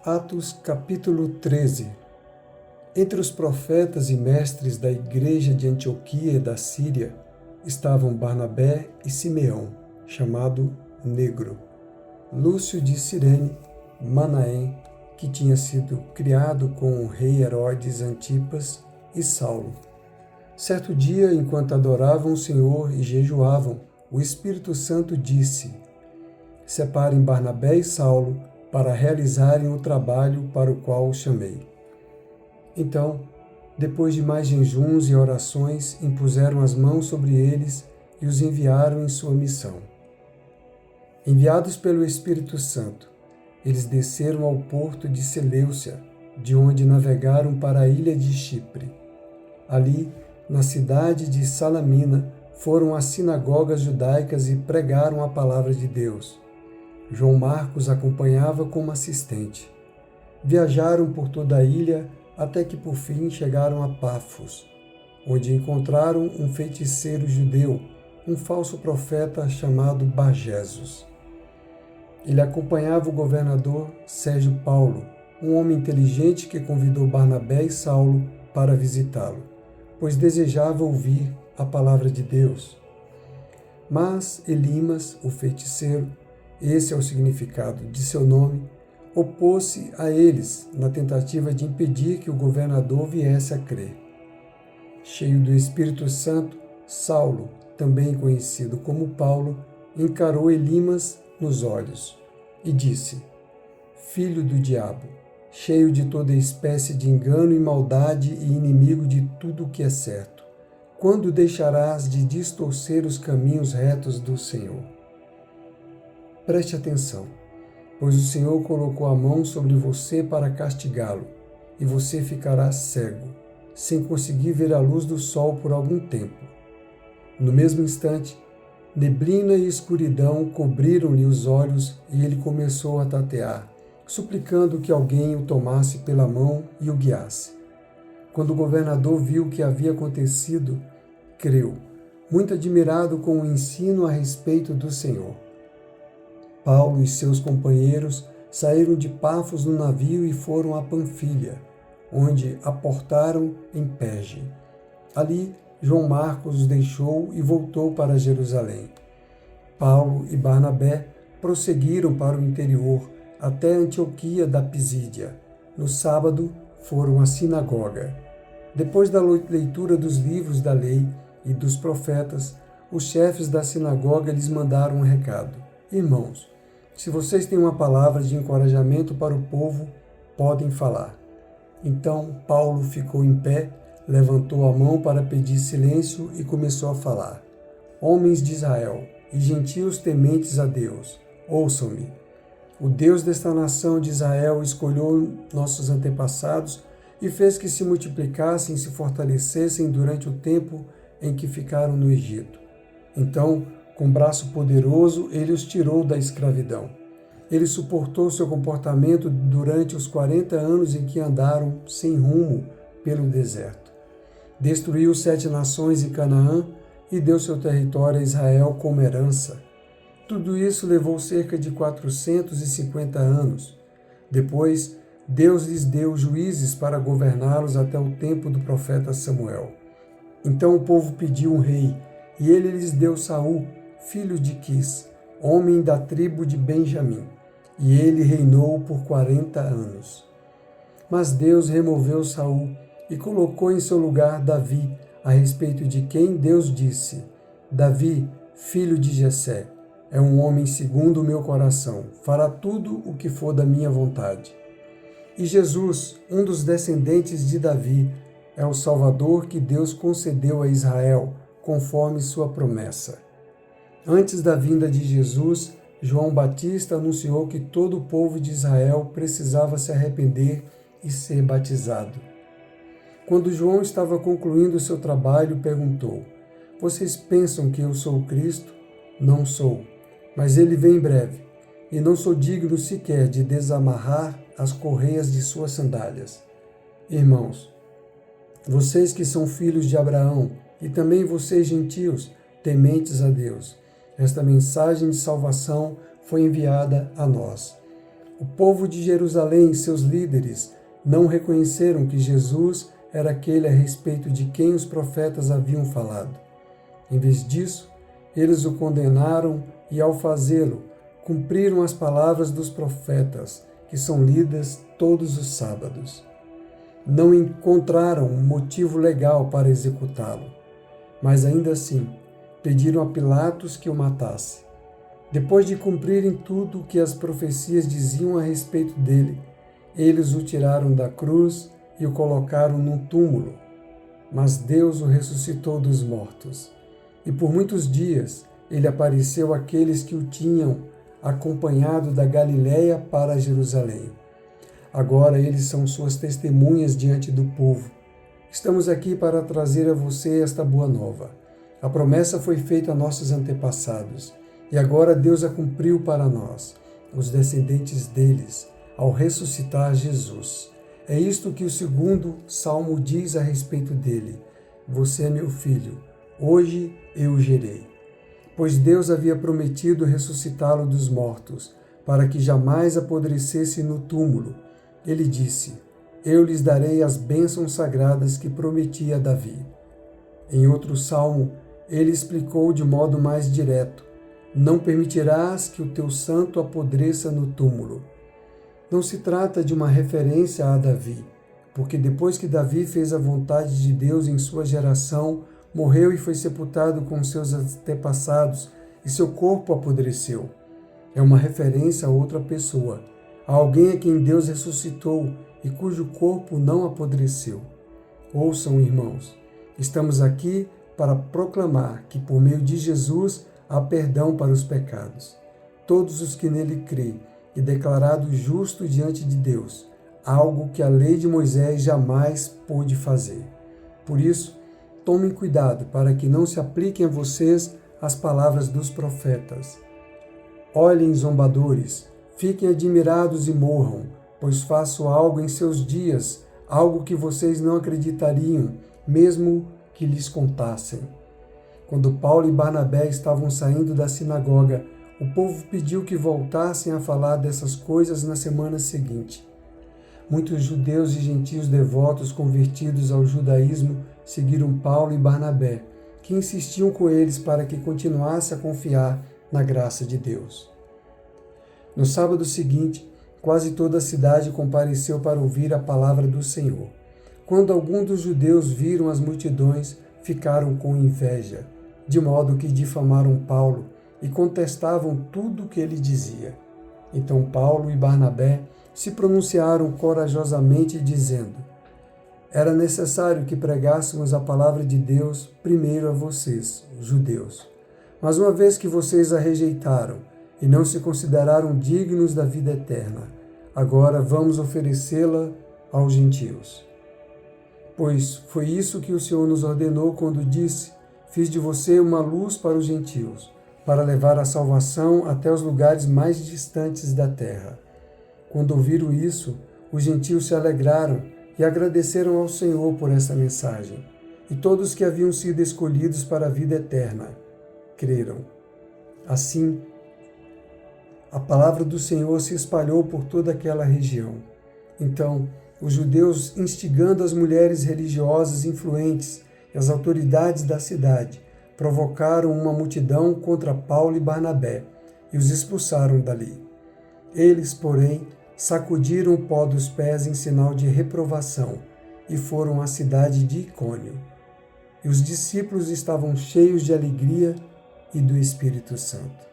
Atos capítulo 13. Entre os profetas e mestres da igreja de Antioquia da Síria estavam Barnabé e Simeão, chamado Negro, Lúcio de Cirene, Manaém, que tinha sido criado com o rei Herodes Antipas, e Saulo. Certo dia, enquanto adoravam o Senhor e jejuavam, o Espírito Santo disse: Separem Barnabé e Saulo para realizarem o trabalho para o qual os chamei. Então, depois de mais jejuns e orações, impuseram as mãos sobre eles e os enviaram em sua missão. Enviados pelo Espírito Santo, eles desceram ao porto de Seleucia, de onde navegaram para a ilha de Chipre. Ali, na cidade de Salamina, foram às sinagogas judaicas e pregaram a palavra de Deus. João Marcos acompanhava como assistente. Viajaram por toda a ilha até que por fim chegaram a Pafos, onde encontraram um feiticeiro judeu, um falso profeta chamado Barjesus. Ele acompanhava o governador Sérgio Paulo, um homem inteligente que convidou Barnabé e Saulo para visitá-lo, pois desejava ouvir a palavra de Deus. Mas Elimas, o feiticeiro, esse é o significado de seu nome, opôs-se a eles na tentativa de impedir que o governador viesse a crer. Cheio do Espírito Santo, Saulo, também conhecido como Paulo, encarou Elimas nos olhos e disse: Filho do diabo, cheio de toda espécie de engano e maldade e inimigo de tudo o que é certo, quando deixarás de distorcer os caminhos retos do Senhor? Preste atenção, pois o Senhor colocou a mão sobre você para castigá-lo, e você ficará cego, sem conseguir ver a luz do sol por algum tempo. No mesmo instante, neblina e escuridão cobriram-lhe os olhos e ele começou a tatear, suplicando que alguém o tomasse pela mão e o guiasse. Quando o governador viu o que havia acontecido, creu, muito admirado com o ensino a respeito do Senhor. Paulo e seus companheiros saíram de Pafos no navio e foram a Panfilha, onde aportaram em Perge. Ali, João Marcos os deixou e voltou para Jerusalém. Paulo e Barnabé prosseguiram para o interior, até Antioquia da Pisídia. No sábado, foram à sinagoga. Depois da leitura dos livros da lei e dos profetas, os chefes da sinagoga lhes mandaram um recado: Irmãos, se vocês têm uma palavra de encorajamento para o povo, podem falar. Então Paulo ficou em pé, levantou a mão para pedir silêncio e começou a falar: Homens de Israel e gentios tementes a Deus, ouçam-me. O Deus desta nação de Israel escolheu nossos antepassados e fez que se multiplicassem e se fortalecessem durante o tempo em que ficaram no Egito. Então, com braço poderoso, ele os tirou da escravidão. Ele suportou seu comportamento durante os 40 anos em que andaram sem rumo pelo deserto. Destruiu 7 nações em Canaã e deu seu território a Israel como herança. Tudo isso levou cerca de 450 anos. Depois, Deus lhes deu juízes para governá-los até o tempo do profeta Samuel. Então o povo pediu um rei, e ele lhes deu Saul, filho de Quis, homem da tribo de Benjamim, e ele reinou por 40 anos. Mas Deus removeu Saul e colocou em seu lugar Davi, a respeito de quem Deus disse: Davi, filho de Jessé, é um homem segundo o meu coração, fará tudo o que for da minha vontade. E Jesus, um dos descendentes de Davi, é o Salvador que Deus concedeu a Israel, conforme sua promessa. Antes da vinda de Jesus, João Batista anunciou que todo o povo de Israel precisava se arrepender e ser batizado. Quando João estava concluindo seu trabalho, perguntou: Vocês pensam que eu sou o Cristo? Não sou, mas ele vem em breve, e não sou digno sequer de desamarrar as correias de suas sandálias. Irmãos, vocês que são filhos de Abraão, e também vocês gentios, tementes a Deus, esta mensagem de salvação foi enviada a nós. O povo de Jerusalém e seus líderes não reconheceram que Jesus era aquele a respeito de quem os profetas haviam falado. Em vez disso, eles o condenaram e, ao fazê-lo, cumpriram as palavras dos profetas, que são lidas todos os sábados. Não encontraram um motivo legal para executá-lo, mas ainda assim pediram a Pilatos que o matasse. Depois de cumprirem tudo o que as profecias diziam a respeito dele, eles o tiraram da cruz e o colocaram num túmulo. Mas Deus o ressuscitou dos mortos. E por muitos dias ele apareceu àqueles que o tinham acompanhado da Galiléia para Jerusalém. Agora eles são suas testemunhas diante do povo. Estamos aqui para trazer a você esta boa nova. A promessa foi feita a nossos antepassados, e agora Deus a cumpriu para nós, os descendentes deles, ao ressuscitar Jesus. É isto que o 2º Salmo diz a respeito dele: Você é meu filho, hoje eu o gerei. Pois Deus havia prometido ressuscitá-lo dos mortos, para que jamais apodrecesse no túmulo. Ele disse: Eu lhes darei as bênçãos sagradas que prometi a Davi. Em outro salmo, ele explicou de modo mais direto: Não permitirás que o teu santo apodreça no túmulo. Não se trata de uma referência a Davi, porque depois que Davi fez a vontade de Deus em sua geração, morreu e foi sepultado com seus antepassados, e seu corpo apodreceu. É uma referência a outra pessoa, a alguém a quem Deus ressuscitou e cujo corpo não apodreceu. Ouçam, irmãos, estamos aqui para proclamar que por meio de Jesus há perdão para os pecados. Todos os que nele crêem e declarado justo diante de Deus, algo que a lei de Moisés jamais pôde fazer. Por isso, tomem cuidado para que não se apliquem a vocês as palavras dos profetas. Olhem, zombadores, fiquem admirados e morram, pois faço algo em seus dias, algo que vocês não acreditariam, mesmo que lhes contassem. Quando Paulo e Barnabé estavam saindo da sinagoga, o povo pediu que voltassem a falar dessas coisas na semana seguinte. Muitos judeus e gentios devotos convertidos ao judaísmo seguiram Paulo e Barnabé, que insistiam com eles para que continuasse a confiar na graça de Deus. No sábado seguinte, quase toda a cidade compareceu para ouvir a palavra do Senhor. Quando alguns dos judeus viram as multidões, ficaram com inveja, de modo que difamaram Paulo e contestavam tudo o que ele dizia. Então Paulo e Barnabé se pronunciaram corajosamente, dizendo: Era necessário que pregássemos a palavra de Deus primeiro a vocês, judeus. Mas uma vez que vocês a rejeitaram e não se consideraram dignos da vida eterna, agora vamos oferecê-la aos gentios. Pois foi isso que o Senhor nos ordenou quando disse: Fiz de você uma luz para os gentios, para levar a salvação até os lugares mais distantes da terra. Quando ouviram isso, os gentios se alegraram e agradeceram ao Senhor por essa mensagem. E todos que haviam sido escolhidos para a vida eterna creram. Assim, a palavra do Senhor se espalhou por toda aquela região. Então, os judeus, instigando as mulheres religiosas influentes e as autoridades da cidade, provocaram uma multidão contra Paulo e Barnabé e os expulsaram dali. Eles, porém, sacudiram o pó dos pés em sinal de reprovação e foram à cidade de Icônio. E os discípulos estavam cheios de alegria e do Espírito Santo.